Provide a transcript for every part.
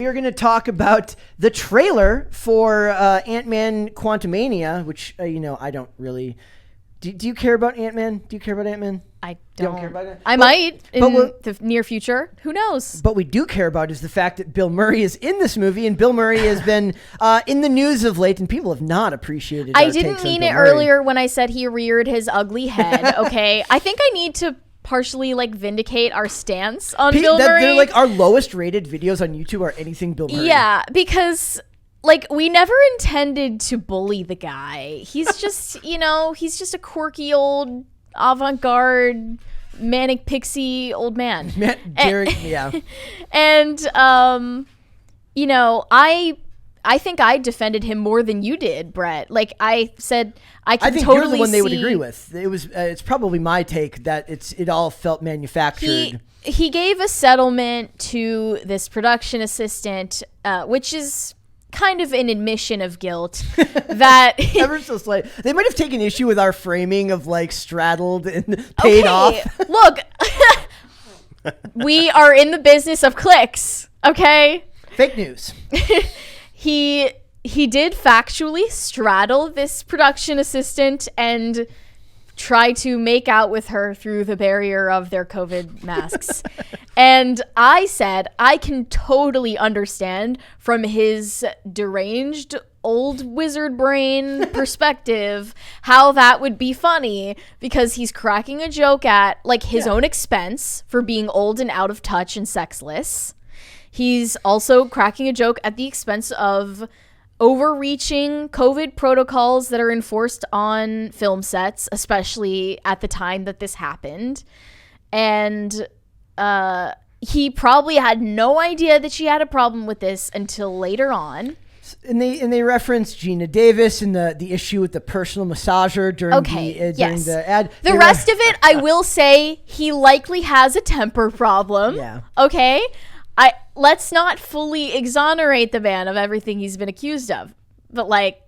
We are going to talk about the trailer for Ant-Man Quantumania, which, I don't really... Do you care about Ant-Man? Do you care about Ant-Man? I You don't. care about it? I might in the near future. Who knows? But we do care about is the fact that Bill Murray is in this movie, and Bill Murray has been in the news of late, and people have not appreciated I didn't mean it earlier when I said he reared his ugly head, okay? I think I need to partially vindicate our stance on Bill Murray. They're like our lowest rated videos on YouTube are anything Bill Murray. Yeah, because we never intended to bully the guy. He's just, he's just a quirky old avant-garde manic pixie old man. Yeah. And I think I defended him more than you did, Brett. Like I said, I think totally you're the one they would agree with. It was it's probably my take that it all felt manufactured. He gave a settlement to this production assistant, which is kind of an admission of guilt that ever so slight. They might have taken issue with our framing of straddled and paid off. Look, we are in the business of clicks, okay? Fake news. He did factually straddle this production assistant and try to make out with her through the barrier of their COVID masks. And I said, I can totally understand from his deranged old wizard brain perspective how that would be funny, because he's cracking a joke at his own expense for being old and out of touch and sexless. He's also cracking a joke at the expense of overreaching COVID protocols that are enforced on film sets, especially at the time that this happened. And he probably had no idea that she had a problem with this until later on. And they reference Gina Davis and the issue with the personal massager during the ad. The rest of it, I will say, he likely has a temper problem. Yeah. Okay? Let's not fully exonerate the man of everything he's been accused of. But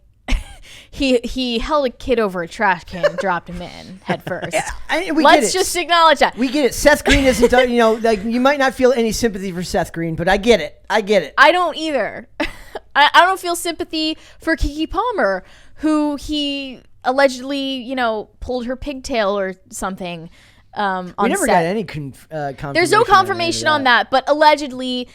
he held a kid over a trash can and dropped him in head first. Let's just acknowledge that. We get it. Seth Green isn't, you might not feel any sympathy for Seth Green, but I get it. I don't either. I don't feel sympathy for Keke Palmer, who he allegedly, pulled her pigtail or something. We never got any confirmation. There's no confirmation on that, but allegedly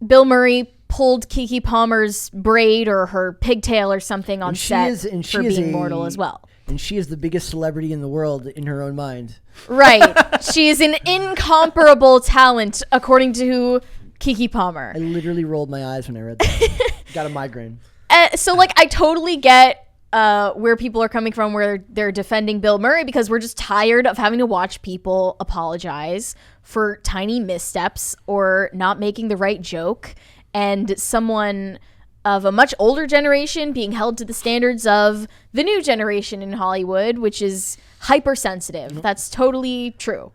Bill Murray pulled Keke Palmer's braid or her pigtail or something on set for being mortal as well. And she is the biggest celebrity in the world in her own mind. Right. She is an incomparable talent, according to Keke Palmer. I literally rolled my eyes when I read that. Got a migraine. So I totally get where people are coming from, where they're defending Bill Murray, because we're just tired of having to watch people apologize for tiny missteps or not making the right joke, and someone of a much older generation being held to the standards of the new generation in Hollywood, which is hypersensitive. That's totally true.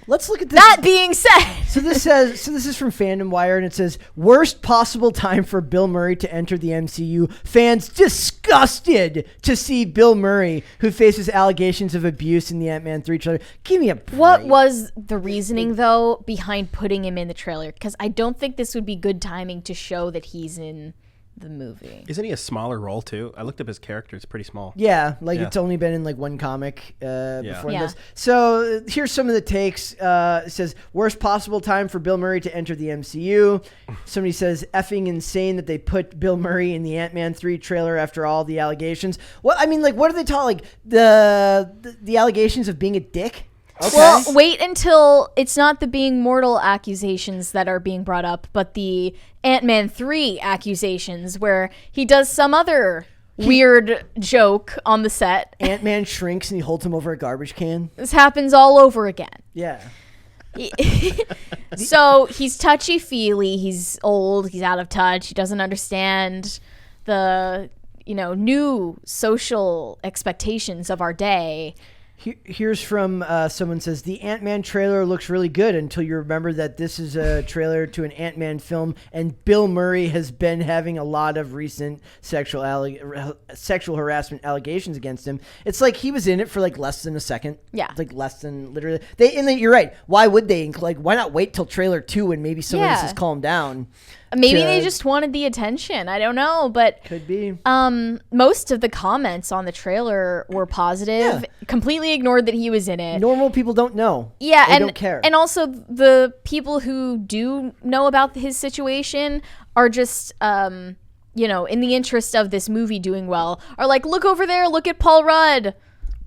Let's look at this. That being said, so this is from Fandom Wire, and it says worst possible time for Bill Murray to enter the MCU. Fans disgusted to see Bill Murray, who faces allegations of abuse in the Ant-Man 3 trailer. Give me a break. What was the reasoning though behind putting him in the trailer? Because I don't think this would be good timing to show that he's in the movie. Isn't he a smaller role too? I looked up his character; it's pretty small. Yeah, it's only been in one comic before this. So here's some of the takes. It says worst possible time for Bill Murray to enter the MCU. Somebody says effing insane that they put Bill Murray in the Ant-Man 3 trailer after all the allegations. What are they talking? The allegations of being a dick? Okay. Well, wait until it's not the being mortal accusations that are being brought up, but the Ant-Man 3 accusations where he does some other weird joke on the set. Ant-Man shrinks and he holds him over a garbage can. This happens all over again. Yeah. So he's touchy-feely, he's old, he's out of touch, he doesn't understand the, new social expectations of our day. Here's from someone says, the Ant-Man trailer looks really good until you remember that this is a trailer to an Ant-Man film, and Bill Murray has been having a lot of recent sexual harassment allegations against him. It's like he was in it for less than a second. Yeah. Less than literally. You're right. Why would they? Why not wait till trailer 2 when maybe some of this has calmed down? Maybe they just wanted the attention. I don't know, but could be. Most of the comments on the trailer were positive. Yeah. Completely ignored that he was in it. Normal people don't know. Yeah, they don't care. And also the people who do know about his situation are just in the interest of this movie doing well, are like, look over there, look at Paul Rudd.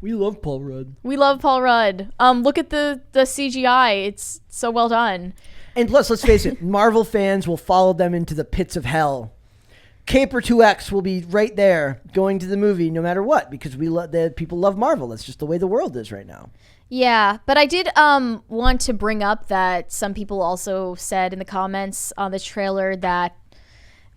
We love Paul Rudd. Look at the CGI. It's so well done. And plus, let's face it, Marvel fans will follow them into the pits of hell. Caper 2X will be right there going to the movie no matter what, because people love Marvel. That's just the way the world is right now. Yeah, but I did want to bring up that some people also said in the comments on the trailer that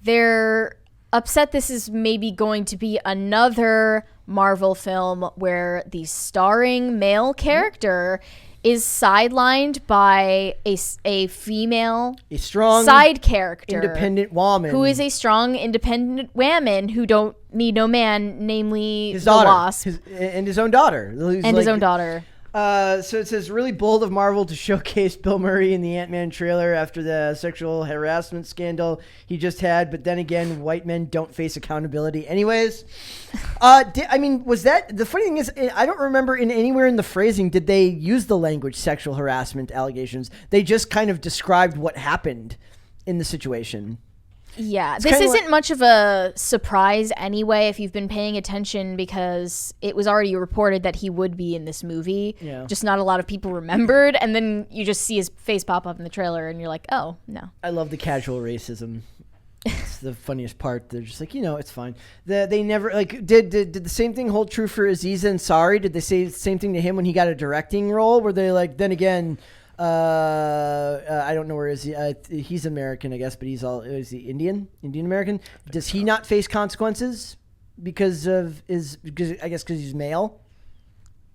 they're upset this is maybe going to be another Marvel film where the starring male character is sidelined by a female, a strong side character, independent woman, who is a strong independent woman who don't need no man, namely his the daughter, Wasp, his own daughter, his own daughter. So it says, really bold of Marvel to showcase Bill Murray in the Ant-Man trailer after the sexual harassment scandal he just had. But then again, white men don't face accountability anyways. Was that... The funny thing is, I don't remember anywhere in the phrasing did they use the language sexual harassment allegations. They just kind of described what happened in the situation. Yeah, this isn't much of a surprise anyway if you've been paying attention, because it was already reported that he would be in this movie. Yeah. Just not a lot of people remembered, and then you just see his face pop up in the trailer and you're like, oh, no. I love the casual racism. It's the funniest part. They're just like, it's fine. They never, did the same thing hold true for Aziz Ansari? Did they say the same thing to him when he got a directing role? Where they then again... I don't know where is he. He's American, I guess, but is he Indian American? Does he not face consequences because he's male?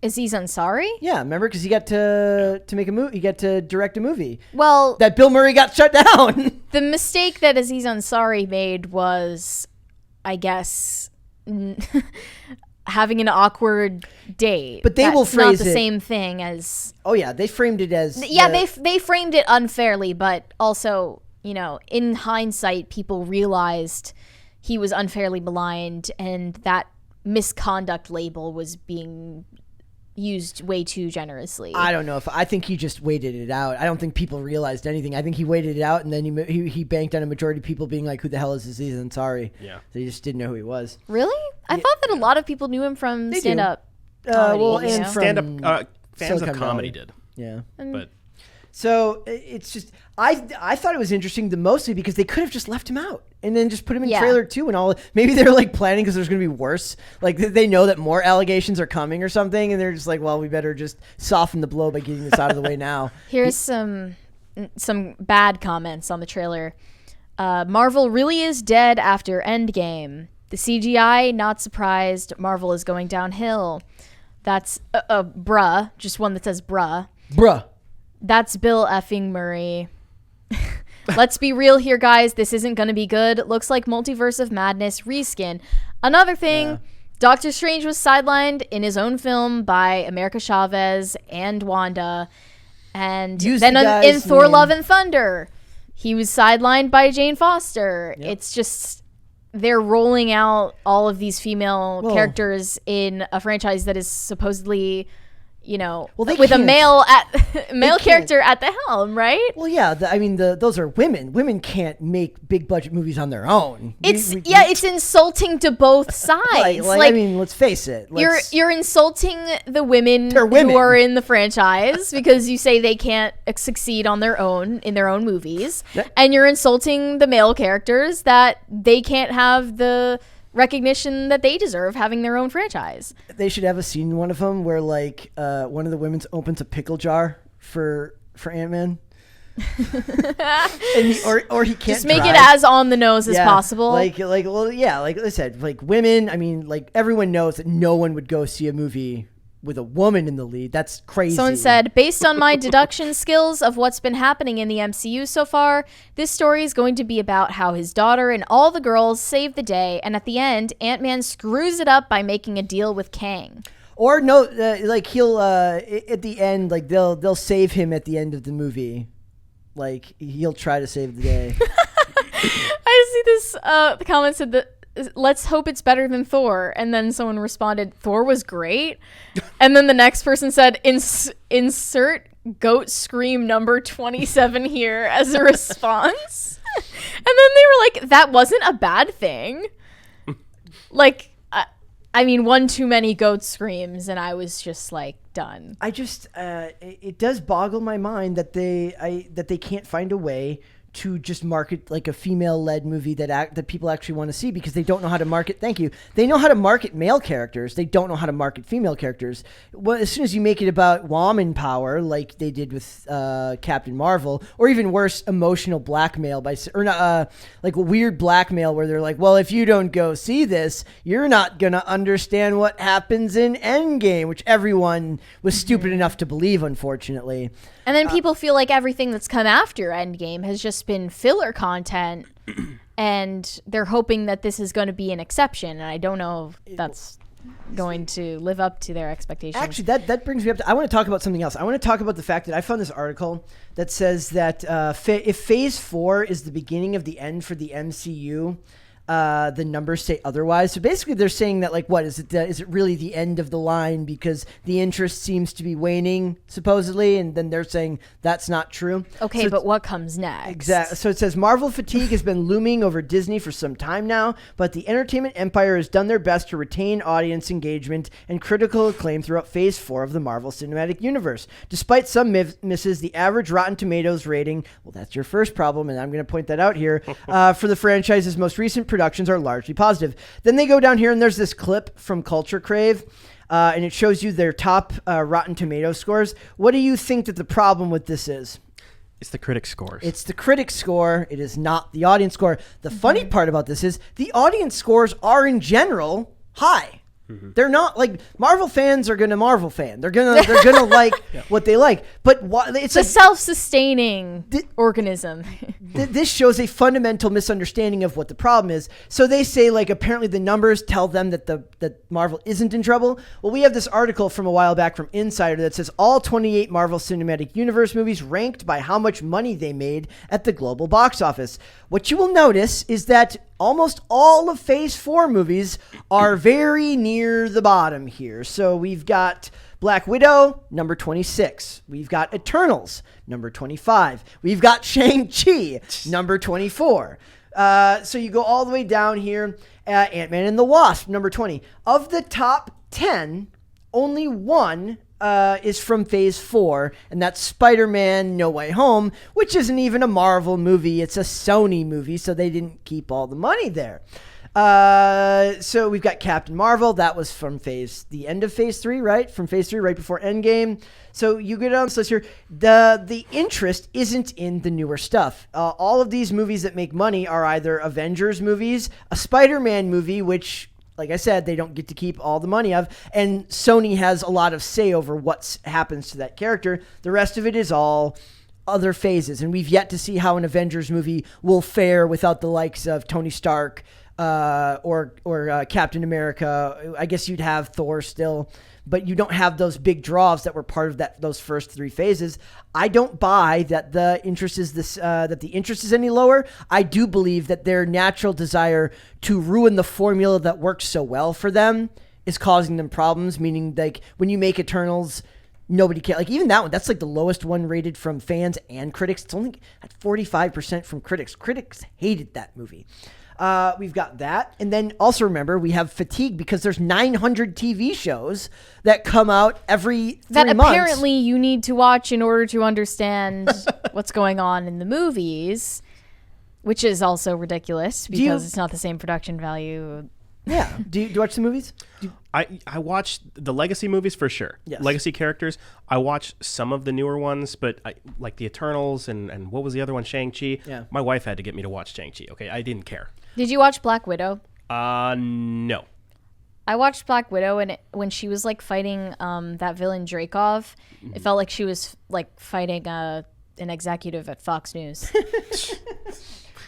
Aziz Ansari? Yeah, remember, because he got to make a movie. He got to direct a movie. Well, that Bill Murray got shut down. The mistake that Aziz Ansari made was, I guess, having an awkward date. But they will phrase not the same thing as... Oh, yeah. They framed it as... Yeah, they framed it unfairly, but also, in hindsight, people realized he was unfairly maligned and that misconduct label was being used way too generously. I don't know I think he just waited it out. I don't think people realized anything. I think he waited it out, and then he banked on a majority of people being like, who the hell is Aziz Ansari? Yeah. They just didn't know who he was. Really? I thought that a lot of people knew him from stand-up comedy. And stand-up fans Silicon of comedy Valley. did. Yeah. But so it's just... I thought it was interesting mostly because they could have just left him out and then just put him in trailer 2 and all. Maybe they're planning because there's going to be worse. They know that more allegations are coming or something, and they're just like, well, we better just soften the blow by getting this out of the way now. Here's some bad comments on the trailer. Marvel really is dead after Endgame. The CGI, not surprised. Marvel is going downhill. That's bruh. Just one that says bruh. Bruh. That's Bill effing Murray. Let's be real here, guys. This isn't going to be good. Looks like Multiverse of Madness reskin. Another thing, Doctor Strange was sidelined in his own film by America Chavez and Wanda. And then in Thor Love and Thunder, he was sidelined by Jane Foster. Yep. It's just... They're rolling out all of these female characters in a franchise that is supposedly... with a male character at the helm, right? Well, yeah. Those are women. Women can't make big budget movies on their own. It's insulting to both sides. Let's face it. You're insulting the women who are in the franchise because you say they can't succeed on their own in their own movies, and you're insulting the male characters that they can't have the recognition that they deserve having their own franchise. They should have a scene in one of them where one of the women opens a pickle jar for Ant-Man. and he can't just make it as on the nose as possible. Like I said, women, everyone knows that no one would go see a movie with a woman in the lead. That's crazy. Someone said, based on my deduction skills of what's been happening in the MCU so far, this story is going to be about how his daughter and all the girls save the day, and at the end, Ant-Man screws it up by making a deal with Kang. Or no, he'll at the end, they'll save him at the end of the movie. He'll try to save the day. the comment said that let's hope it's better than Thor, and then someone responded, Thor was great, and then the next person said, insert goat scream number 27 here as a response. And then they were like, that wasn't a bad thing. Like, I mean, one too many goat screams, and I was just like, done. I just, it does boggle my mind that they can't find a way to just market like a female-led movie that people actually want to see, because they don't know how to market. Thank you. They know how to market male characters. They don't know how to market female characters. Well, as soon as you make it about woman power, like they did with Captain Marvel, or even worse, emotional blackmail like weird blackmail where they're like, well, if you don't go see this, you're not gonna understand what happens in Endgame, which everyone was stupid enough to believe, unfortunately. And then people feel like everything that's come after Endgame has just been filler content, and they're hoping that this is going to be an exception. And I don't know if that's going to live up to their expectations. Actually, that brings me up to, I want to talk about something else. I want to talk about the fact that I found this article that says that if Phase 4 is the beginning of the end for the MCU, the numbers say otherwise. So basically they're saying that, like, what is it? Is it really the end of the line because the interest seems to be waning, supposedly? And then they're saying that's not true. Okay, so but what comes next? Exactly. So it says Marvel fatigue has been looming over Disney for some time now, but the entertainment empire has done their best to retain audience engagement and critical acclaim throughout Phase 4 of the Marvel Cinematic Universe. Despite some misses, the average Rotten Tomatoes rating, well, that's your first problem, and I'm going to point that out here, for the franchise's most recent productions are largely positive. Then they go down here and there's this clip from Culture Crave, and it shows you their top Rotten Tomato scores. What do you think that the problem with this is? It's the critic scores. It's the critic score. It is not the audience score. The funny part about this is the audience scores are in general high. They're not like Marvel fans are gonna Marvel fan. They're gonna like what they like. But it's a self-sustaining organism. This shows a fundamental misunderstanding of what the problem is. So they say, like, apparently the numbers tell them that Marvel isn't in trouble. Well, we have this article from a while back from Insider that says all 28 Marvel Cinematic Universe movies ranked by how much money they made at the global box office. What you will notice is that almost all of Phase 4 movies are very near the bottom here. So we've got Black Widow, number 26. We've got Eternals, number 25. We've got Shang-Chi, number 24. So you go all the way down here. Ant-Man and the Wasp, number 20. Of the top 10, only one is from Phase 4, and that's Spider-Man No Way Home, which isn't even a Marvel movie. It's a Sony movie, so they didn't keep all the money there. So we've got Captain Marvel. That was from the end of Phase 3, right? From Phase 3, right before Endgame. So you go down this list here. The interest isn't in the newer stuff. All of these movies that make money are either Avengers movies, a Spider-Man movie, which, like I said, they don't get to keep all the money of, and Sony has a lot of say over what happens to that character. The rest of it is all other phases, and we've yet to see how an Avengers movie will fare without the likes of Tony Stark or Captain America. I guess you'd have Thor still, but you don't have those big draws that were part of those first three phases. I don't buy that the interest is any lower. I do believe that their natural desire to ruin the formula that works so well for them is causing them problems. Meaning, like, when you make Eternals, nobody cares. Like, even that one, that's like the lowest one rated from fans and critics. It's only at 45% from critics. Critics hated that movie. We've got that. And then also remember, we have fatigue because there's 900 TV shows that come out every 3 months. That apparently you need to watch in order to understand what's going on in the movies, which is also ridiculous because it's not the same production value. Yeah. Do you watch the movies? I watch the legacy movies for sure. Yes. Legacy characters. I watch some of the newer ones, but like the Eternals and what was the other one? Shang-Chi. Yeah. My wife had to get me to watch Shang-Chi. Okay, I didn't care. Did you watch Black Widow? No. I watched Black Widow, and when she was like fighting that villain Dreykov, it felt like she was like fighting an executive at Fox News.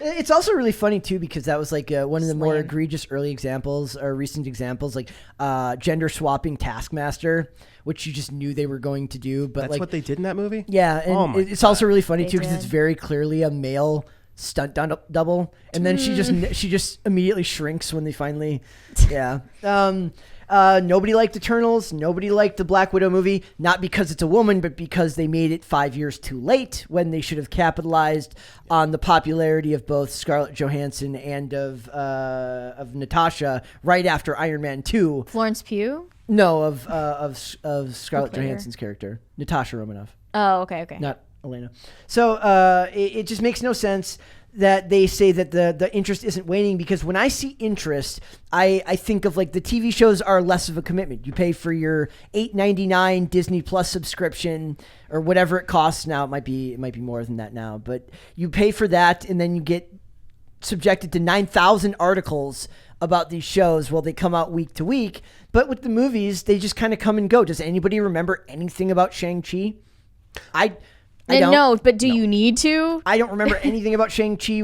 It's also really funny too because that was like one of the more egregious early examples or recent examples, like gender swapping Taskmaster, which you just knew they were going to do. But that's like what they did in that movie. Yeah, and it's also really funny too because it's very clearly a male stunt double, and then she just immediately shrinks when they finally, yeah. Nobody liked Eternals. Nobody liked the Black Widow movie, not because it's a woman, but because they made it 5 years too late when they should have capitalized on the popularity of both Scarlett Johansson and of Natasha right after Iron Man 2. Florence Pugh? No, of Scarlett Johansson's character, Natasha Romanoff. Oh, okay. Not Elena. So it just makes no sense that they say that the interest isn't waning, because when I see interest, I think of like the TV shows are less of a commitment. You pay for your $8.99 Disney Plus subscription or whatever it costs now. It might be more than that now, but you pay for that and then you get subjected to 9,000 articles about these shows. Well, they come out week to week, but with the movies, they just kind of come and go. Does anybody remember anything about Shang-Chi? I don't. No, but do you need to? I don't remember anything about Shang-Chi.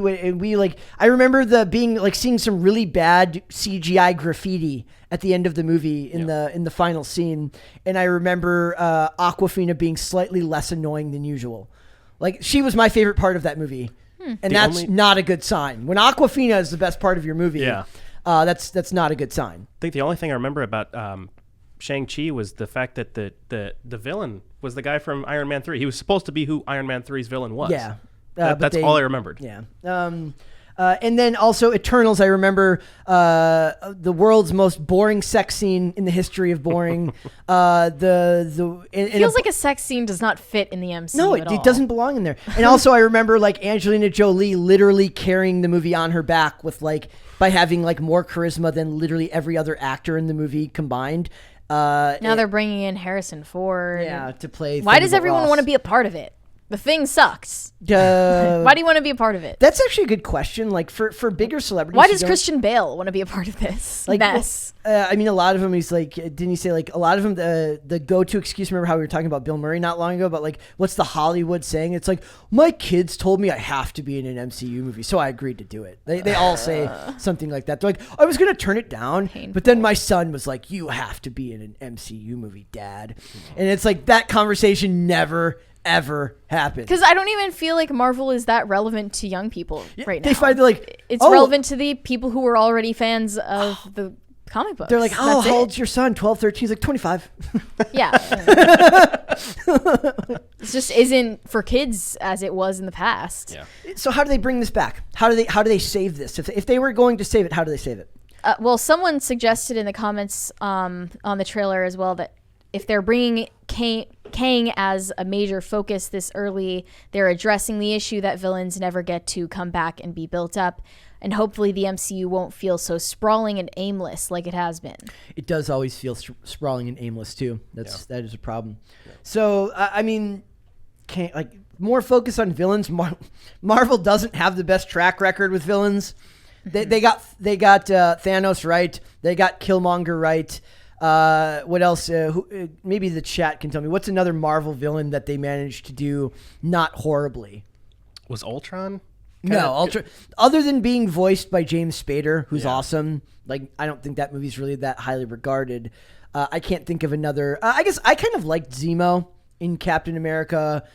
I remember seeing some really bad CGI graffiti at the end of the movie in the final scene, and I remember Awkwafina being slightly less annoying than usual. Like, she was my favorite part of that movie, and that's not a good sign. When Awkwafina is the best part of your movie, that's not a good sign. I think the only thing I remember about Shang-Chi was the fact that the villain was the guy from Iron Man 3. He was supposed to be who Iron Man 3's villain was. Yeah. That's all I remembered. Yeah. And then also Eternals, I remember the world's most boring sex scene in the history of boring. Feels like a sex scene does not fit in the MCU. No, it doesn't belong in there. And also I remember like Angelina Jolie literally carrying the movie on her back by having like more charisma than literally every other actor in the movie combined. Now they're bringing in Harrison Ford. Yeah, to play. Why does everyone want to be a part of it? The thing sucks. Why do you want to be a part of it? That's actually a good question. Like for bigger celebrities. Why does Christian Bale want to be a part of this mess? I mean, a lot of them, he's like, didn't he say like a lot of them, the go-to excuse, remember how we were talking about Bill Murray not long ago, about like, what's the Hollywood saying? It's like, my kids told me I have to be in an MCU movie, so I agreed to do it. They all say something like that. They're like, I was going to turn it down, but then my son was like, you have to be in an MCU movie, Dad. And it's like, that conversation never ever happened, because I don't even feel like Marvel is that relevant to young people right now. They find it's relevant to the people who are already fans of the comic books. They're like, how old's your son? 12, 13? He's like 25. Yeah. It just isn't for kids as it was in the past. Yeah. So how do they bring this back? How do they save this? If they were going to save it, how do they save it? Well, someone suggested in the comments on the trailer as well that if they're bringing Kang as a major focus this early, they're addressing the issue that villains never get to come back and be built up. And hopefully the MCU won't feel so sprawling and aimless like it has been. It does always feel sprawling and aimless too. That is a problem. Yeah. So I mean, more focus on villains. Marvel doesn't have the best track record with villains. They got Thanos right. They got Killmonger right. What else? Maybe the chat can tell me. What's another Marvel villain that they managed to do not horribly? Was Ultron? No, Ultron. Other than being voiced by James Spader, who's awesome. Like, I don't think that movie's really that highly regarded. I can't think of another. I guess I kind of liked Zemo in Captain America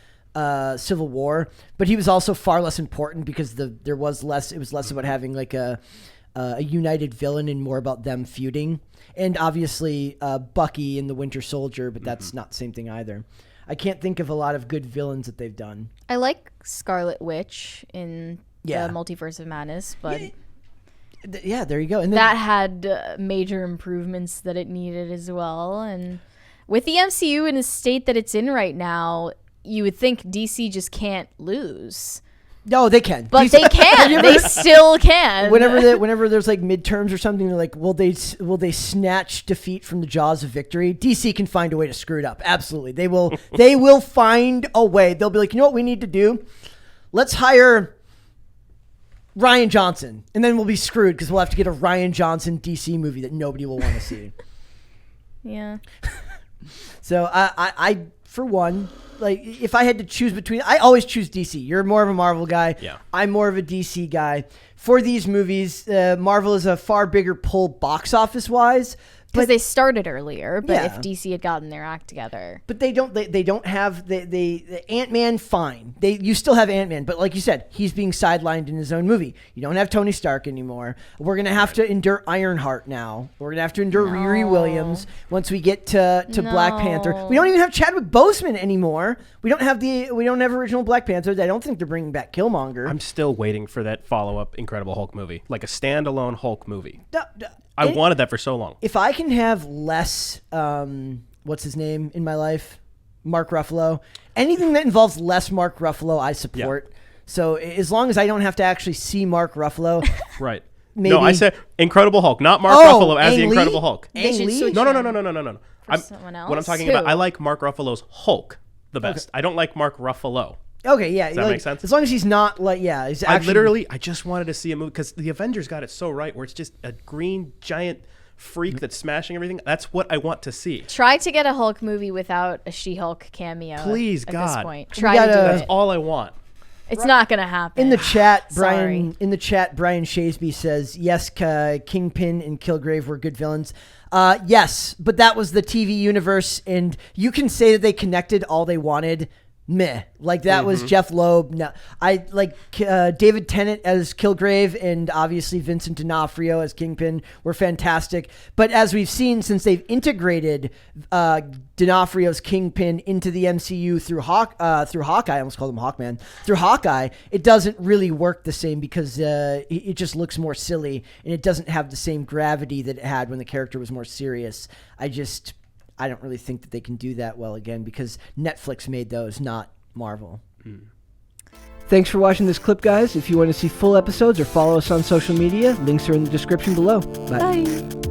Civil War, but he was also far less important because it was less about having like a united villain and more about them feuding. And obviously Bucky in the Winter Soldier, but that's not the same thing either. I can't think of a lot of good villains that they've done. I like Scarlet Witch in the Multiverse of Madness, but there you go. And that had major improvements that it needed as well. And with the MCU in the state that it's in right now, you would think DC just can't lose. No, they can. But they can. They still can. Whenever there's like midterms or something, they're like, will they snatch defeat from the jaws of victory? DC can find a way to screw it up. Absolutely. They will find a way. They'll be like, you know what we need to do? Let's hire Rian Johnson. And then we'll be screwed because we'll have to get a Rian Johnson DC movie that nobody will want to see. Yeah. So I for one, like, if I had to choose between, I always choose DC. You're more of a Marvel guy. Yeah. I'm more of a DC guy. For these movies, Marvel is a far bigger pull box office wise, Because they started earlier, but if DC had gotten their act together. But they don't have the Ant-Man, fine. You still have Ant-Man, but like you said, he's being sidelined in his own movie. You don't have Tony Stark anymore. We're going to have to endure Ironheart now. We're going to have to endure Riri Williams once we get to Black Panther. We don't even have Chadwick Boseman anymore. We don't have original Black Panthers. I don't think they're bringing back Killmonger. I'm still waiting for that follow-up Incredible Hulk movie, like a standalone Hulk movie. I wanted that for so long. If I can have less, what's his name in my life? Mark Ruffalo. Anything that involves less Mark Ruffalo, I support. Yeah. So as long as I don't have to actually see Mark Ruffalo. Right. Maybe. No, I said Incredible Hulk, not Mark Ruffalo as the Incredible Hulk. No. Someone else? What I'm talking about, I like Mark Ruffalo's Hulk the best. Okay. I don't like Mark Ruffalo. Okay, yeah. Does that make sense? As long as he's not he's actually... I just wanted to see a movie because the Avengers got it so right where it's just a green giant freak that's smashing everything. That's what I want to see. Try to get a Hulk movie without a She-Hulk cameo. Please, at God. This point. Try to do it. That's all I want. It's not going to happen. In the chat, Brian Shasby says, yes, Kingpin and Kilgrave were good villains. Yes, but that was the TV universe, and you can say that they connected all they wanted. Meh. Like that was Jeff Loeb. No, I like David Tennant as Kilgrave and obviously Vincent D'Onofrio as Kingpin were fantastic. But as we've seen since they've integrated D'Onofrio's Kingpin into the MCU through Hawkeye, I almost called him Hawkman. Through Hawkeye, it doesn't really work the same because it just looks more silly and it doesn't have the same gravity that it had when the character was more serious. I don't really think that they can do that well again because Netflix made those, not Marvel. Thanks for watching this clip, guys. If you want to see full episodes or follow us on social media, links are in the description below. Bye.